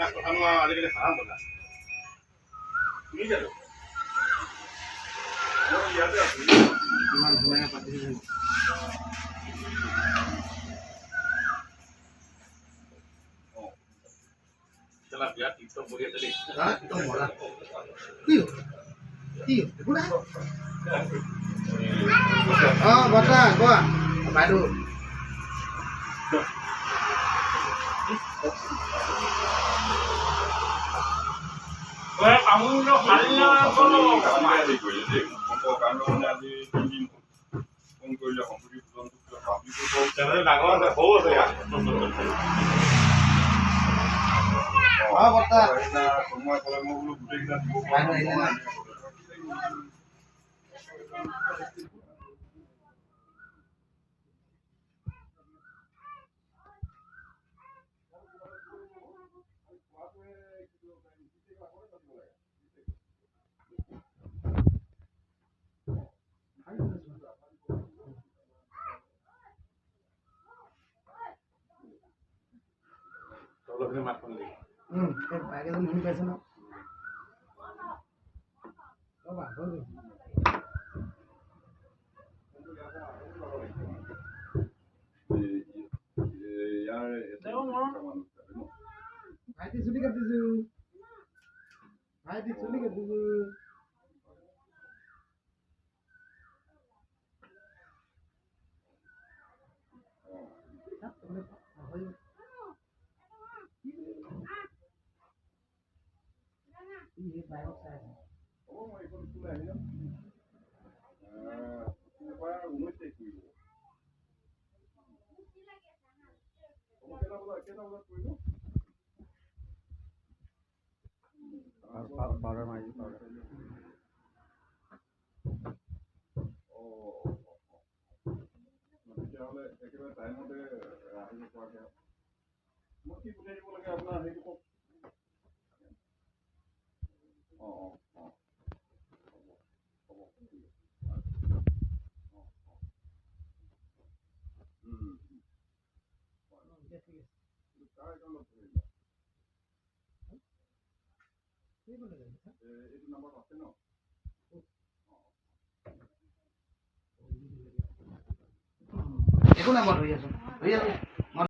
আজিকালি সাধাৰণ কথা তুমি জানো ইয়াতে আছো ইমান ধুনীয়াকৈ পাতিছে চলা বিয়া টিকটক কৰি আছে দেই একদম মজা কি কোনা বৰ্তা কোৱা বাইদেউ ভাইটি চুলি কাটিছো powder মাৰি powder তেতিয়াহ'লে একেবাৰে টাইমতে আহিব পৰাকৈ মই কি পঠিয়াই দিব লাগে আপোনাৰ সেইটো কওক এইটো নাম্বাৰ আছে ন একো নাম্বাৰ ধৰি আছো